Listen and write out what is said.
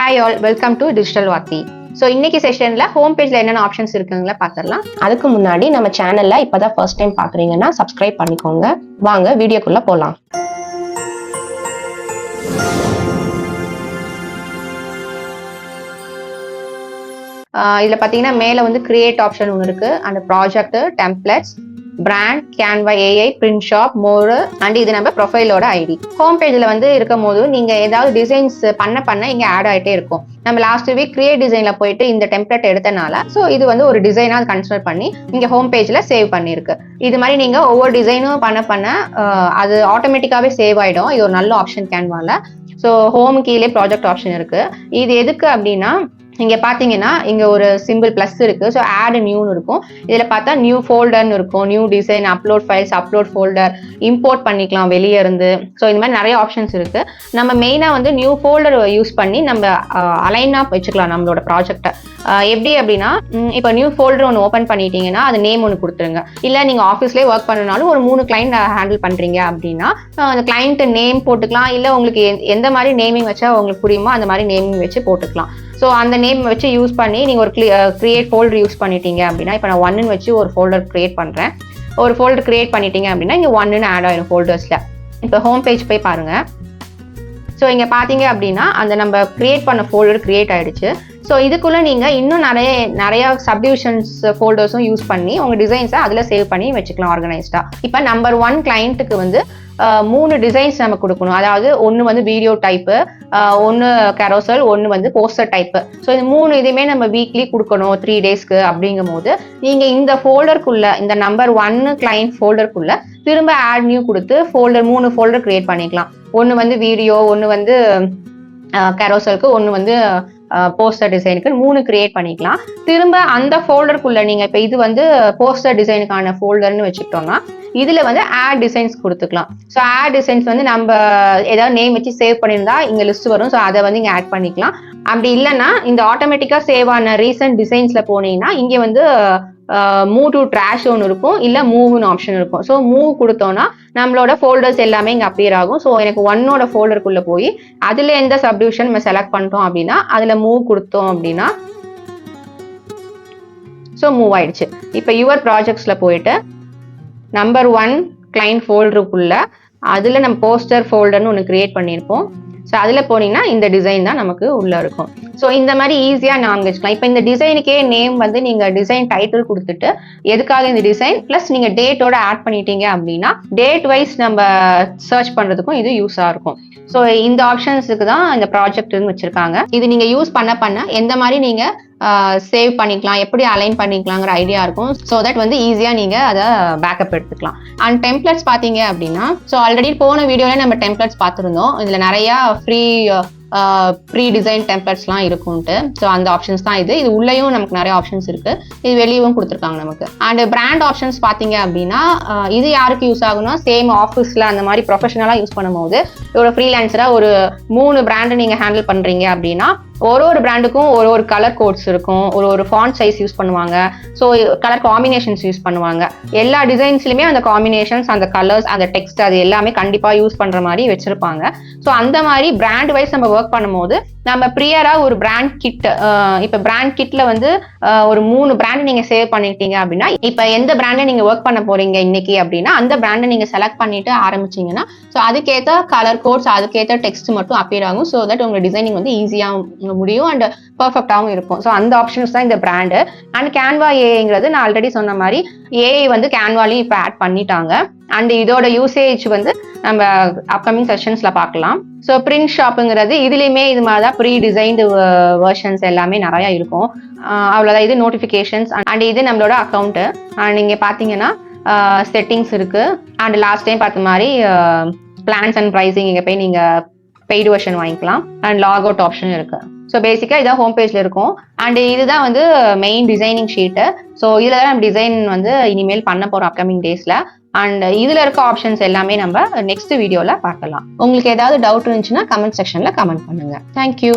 Hi all, welcome to Digital Vati. So இன்னைக்கு செஷன்ல home பேஜ்ல என்னென்ன ஆப்ஷன்ஸ் இருக்குங்களா பார்த்துடலாம். அதுக்கு முன்னாடி நம்ம சேனல்ல இப்பதான் ஃபர்ஸ்ட் டைம் பாக்குறீங்கன்னா சப்ஸ்கிரைப் பண்ணிக்கோங்க. வாங்க வீடியோக்குள்ள போலாம். இதுல பாத்தீங்கன்னா மேல வந்து கிரியேட் ஆப்ஷன் ஒன்று இருக்கு, அந்த project, templates, brand, Canva AI, print shop, more and இது நம்ம ப்ரொஃபைலோட ஐடி. ஹோம் பேஜ்ல வந்து இருக்கும் போது நீங்க ஏதாவது டிசைன்ஸ் பண்ண இங்க ஆட் ஆகிட்டே இருக்கும். நம்ம லாஸ்ட் வீக் கிரியேட் டிசைன்ல போயிட்டு இந்த டெம்ப்ளேட் எடுத்தனால ஸோ இது வந்து ஒரு டிசைனா கன்சிடர் பண்ணி இங்க ஹோம் பேஜ்ல சேவ் பண்ணிருக்கு. இது மாதிரி நீங்க ஒவ்வொரு டிசைனும் பண்ண அது ஆட்டோமேட்டிக்காவே சேவ் ஆயிடும். இது ஒரு நல்ல ஆப்ஷன் கேன்வால. ஸோ ஹோம் கீழே ப்ராஜெக்ட் ஆப்ஷன் இருக்கு. இது எதுக்கு அப்படின்னா இங்க பாத்தீங்கன்னா இங்க ஒரு சிம்பிள் பிளஸ் இருக்கு. ஸோ ஆட் நியூன்னு இருக்கும். இதுல பார்த்தா நியூ ஃபோல்டர்னு இருக்கும், new design, upload files, upload folder, import பண்ணிக்கலாம் வெளியே இருந்து. ஸோ இந்த மாதிரி நிறைய ஆப்ஷன்ஸ் இருக்கு. நம்ம மெயினா வந்து நியூ ஃபோல்டர் யூஸ் பண்ணி நம்ம அலைனா வச்சுக்கலாம் நம்மளோட ப்ராஜெக்டை. எப்படி அப்படின்னா இப்போ நியூ ஃபோல்டர் ஒன்று ஓப்பன் பண்ணிட்டீங்கன்னா அது நேம் ஒன்று கொடுத்துருங்க. இல்லை நீங்கள் ஆஃபீஸ்லேயே ஒர்க் பண்ணனாலும் ஒரு 3 கிளைண்ட் ஹேண்டில் பண்ணுறீங்க அப்படின்னா அந்த கிளைண்ட் நேம் போட்டுக்கலாம். இல்லை உங்களுக்கு எந்த மாதிரி நேமிங் வச்சா உங்களுக்கு புரியுமோ அந்த மாதிரி நேமிங் வச்சு போட்டுக்கலாம். ஸோ அந்த நேம் வச்சு யூஸ் பண்ணி நீங்கள் ஒரு கிரியேட் ஃபோல்டர் யூஸ் பண்ணிட்டீங்க அப்படின்னா இப்போ நான் 1 வச்சு ஒரு ஃபோல்டர் கிரியேட் பண்ணுறேன். ஒரு ஃபோல்டர் கிரியேட் பண்ணிட்டீங்க அப்படின்னா இங்கே 1 ஆட் ஆயிடும் ஃபோல்டர்ஸில். இப்போ ஹோம் பேஜ் போய் பாருங்கள். ஸோ இங்கே பார்த்தீங்க அப்படின்னா அந்த நம்ம கிரியேட் பண்ண ஃபோல்டர் கிரியேட் ஆகிடுச்சு. ஸோ இதுக்குள்ளே நீங்கள் இன்னும் நிறைய சப்டிவிஷன்ஸ் ஃபோல்டர்ஸும் யூஸ் பண்ணி உங்கள் டிசைன்ஸை அதில் சேவ் பண்ணி வச்சுக்கலாம் ஆர்கனைஸ்டாக. இப்போ நம்பர் 1 கிளைண்ட்டுக்கு வந்து 3 டிசைன்ஸ் நம்ம கொடுக்கணும். அதாவது ஒன்று வந்து வீடியோ டைப்பு, ஒன்று கரோசல், ஒன்று வந்து போஸ்டர் டைப்பு. ஸோ இந்த 3 இதுவுமே நம்ம வீக்லி கொடுக்கணும் 3 டேஸ்க்கு. அப்படிங்கும் போது நீங்கள் இந்த ஃபோல்டருக்குள்ள, இந்த நம்பர் 1 கிளைண்ட் ஃபோல்டருக்குள்ள திரும்ப ஆட் நியூ கொடுத்து 3 ஃபோல்டர் கிரியேட் பண்ணிக்கலாம். ஒன்று வந்து வீடியோ, ஒன்று வந்து கரோசலுக்கு, ஒன்று வந்து போஸ்டர் டிசைனுக்கு 3 கிரியேட் பண்ணிக்கலாம். திரும்ப அந்த ஃபோல்டருக்குள்ள நீங்க இப்ப இது வந்து போஸ்டர் டிசைனுக்கான ஃபோல்டர்னு வச்சுக்கிட்டோம்னா இதுல வந்து ஆட் டிசைன்ஸ் கொடுத்துக்கலாம். ஸோ ஆட் டிசைன்ஸ் வந்து நம்ம ஏதாவது நேம் வச்சு சேவ் பண்ணியிருந்தா இங்க லிஸ்ட் வரும். ஸோ அதை வந்து இங்க ஆட் பண்ணிக்கலாம். அப்படி இல்லைன்னா இந்த ஆட்டோமேட்டிக்கா சேவ் ஆன ரீசன்ட் டிசைன்ஸ்ல போனீங்கன்னா இங்க வந்து மூவ் டு ட்ராஷ் ஒன்று இருக்கும், இல்லை மூவ்னு ஆப்ஷன் இருக்கும். ஸோ மூவ் கொடுத்தோம்னா நம்மளோட ஃபோல்டர்ஸ் எல்லாமே இங்கே அப்பியர் ஆகும். ஸோ எனக்கு 1ஓட ஃபோல்டருக்குள்ளே போய் அதில் எந்த சப்டிவிஷன் நம்ம செலக்ட் பண்ணிட்டோம் அப்படின்னா அதில் மூவ் கொடுத்தோம் அப்படின்னா ஸோ மூவ் ஆயிடுச்சு. இப்போ யுவர் ப்ராஜெக்ட்ஸில் போயிட்டு நம்பர் 1 கிளைண்ட் ஃபோல்டருக்குள்ள அதில் நம்ம போஸ்டர் ஃபோல்டர்னு ஒன்று கிரியேட் பண்ணியிருப்போம். ஸோ அதில் போனீங்கன்னா இந்த டிசைன் தான் நமக்கு உள்ள இருக்கும். ஸோ இந்த மாதிரி ஈஸியாக நாம் வச்சுக்கலாம். இப்போ இந்த டிசைனுக்கே நேம் வந்து நீங்கள் டிசைன் டைட்டில் கொடுத்துட்டு எதுக்காக இந்த டிசைன் ப்ளஸ் நீங்கள் டேட்டோட ஆட் பண்ணிட்டீங்க அப்படின்னா டேட் வைஸ் நம்ம சர்ச் பண்ணுறதுக்கும் இது யூஸாக இருக்கும். ஸோ இந்த ஆப்ஷன்ஸுக்கு தான் இந்த ப்ராஜெக்ட்னு வச்சுருக்காங்க. இது நீங்கள் யூஸ் பண்ண எந்த மாதிரி நீங்கள் சேவ் பண்ணிக்கலாம், எப்படி அலைன் பண்ணிக்கலாங்கிற ஐடியா இருக்கும். ஸோ தட் வந்து ஈஸியாக நீங்கள் அதை பேக்கப் எடுத்துக்கலாம். அண்ட் டெம்ப்ளேட்ஸ் பார்த்தீங்க அப்படின்னா ஸோ ஆல்ரெடி போன வீடியோவில் நம்ம டெம்ப்ளேட்ஸ் பார்த்துருந்தோம். இதில் நிறையா ப்ரீ டிசைன் டெம்ப்ளேட்ஸ்லாம் இருக்கும்ட்டு. ஸோ அந்த ஆப்ஷன்ஸ் தான் இது. உள்ளேயும் நமக்கு நிறைய ஆப்ஷன்ஸ் இருக்கு, இது வெளியவும் கொடுத்துருக்காங்க நமக்கு. அண்ட் பிராண்ட் ஆப்ஷன்ஸ் பார்த்தீங்க அப்படின்னா இது யாருக்கு யூஸ் ஆகும்னா சேம் ஆஃபீஸில் அந்த மாதிரி ப்ரொஃபஷனலாக யூஸ் பண்ணும்போது ஒரு ஃப்ரீலான்சராக ஒரு 3 பிராண்டு நீங்கள் ஹேண்டில் பண்ணுறீங்க அப்படின்னா ஒரு பிராண்டுக்கும் ஒரு கலர் கோட்ஸ் இருக்கும், ஒரு ஃபாண்ட் சைஸ் யூஸ் பண்ணுவாங்க. ஸோ கலர் காம்பினேஷன்ஸ் யூஸ் பண்ணுவாங்க. எல்லா டிசைன்ஸ்லையுமே அந்த காம்பினேஷன்ஸ், அந்த கலர்ஸ், அந்த டெக்ஸ்ட் அது எல்லாமே கண்டிப்பாக யூஸ் பண்ணுற மாதிரி வச்சிருப்பாங்க. ஸோ அந்த மாதிரி பிராண்ட் வைஸ் நம்ம ஒர்க் பண்ணும்போது நம்ம ப்ரியராக ஒரு பிராண்ட் கிட், இப்போ பிராண்ட் கிட்ல வந்து ஒரு 3 பிராண்ட் நீங்கள் சேவ் பண்ணிட்டீங்க அப்படின்னா இப்போ எந்த பிராண்டை நீங்கள் ஒர்க் பண்ண போறீங்க இன்னைக்கு அப்படின்னா அந்த பிராண்டை நீங்கள் செலக்ட் பண்ணிட்டு ஆரம்பிச்சிங்கன்னா ஸோ அதுக்கேற்ற கலர் கோட்ஸ், அதுக்கேற்ற டெக்ஸ்ட் மட்டும் அப்பியர் ஆகும். ஸோ தட் உங்க டிசைனிங் வந்து ஈஸியாக முடியும் அண்ட் பர்ஃபெக்டாகவும் இருக்கும். ஸோ அந்த ஆப்ஷன்ஸ் தான் இந்த பிராண்டு. அண்ட் கேன்வா ஏஐங்கிறது நான் ஆல்ரெடி சொன்ன மாதிரி ஏஐ வந்து கேன்வாலையும் இப்போ ஆட் பண்ணிட்டாங்க. அண்ட் இதோட யூசேஜ் வந்து நம்ம அப்கமிங் செஷன்ஸ்ல பார்க்கலாம். ஸோ பிரிண்ட் ஷாப்புங்கிறது இதுலேயுமே இது மாதிரி தான் ப்ரீ டிசைன்டு வெர்ஷன்ஸ் எல்லாமே நிறையா இருக்கும். அவ்வளோதான். இது நோட்டிஃபிகேஷன்ஸ் அண்ட் இது நம்மளோட அக்கௌண்ட்டு. அண்ட் நீங்கள் பார்த்தீங்கன்னா செட்டிங்ஸ் இருக்கு. அண்ட் லாஸ்ட் டைம் பார்த்த மாதிரி பிளான்ஸ் அண்ட் ப்ரைஸிங் இங்கே போய் நீங்கள் பெய்டு வெர்ஷன் வாங்கிக்கலாம். அண்ட் லாக் அவுட் ஆப்ஷன் இருக்கு. ஸோ பேசிக்காக இதான் ஹோம் பேஜில் இருக்கும். அண்ட் இதுதான் வந்து மெயின் டிசைனிங் ஷீட்டு. ஸோ இதில் தான் நம்ம டிசைன் வந்து இனிமேல் பண்ண போகிறோம் அப்கமிங் டேஸில். அண்ட் இதில் இருக்க ஆப்ஷன்ஸ் எல்லாமே நம்ம நெக்ஸ்ட் வீடியோவில் பார்க்கலாம். உங்களுக்கு ஏதாவது டவுட் இருந்துச்சுன்னா கமெண்ட் செக்ஷனில் கமெண்ட் பண்ணுங்கள். தேங்க்யூ.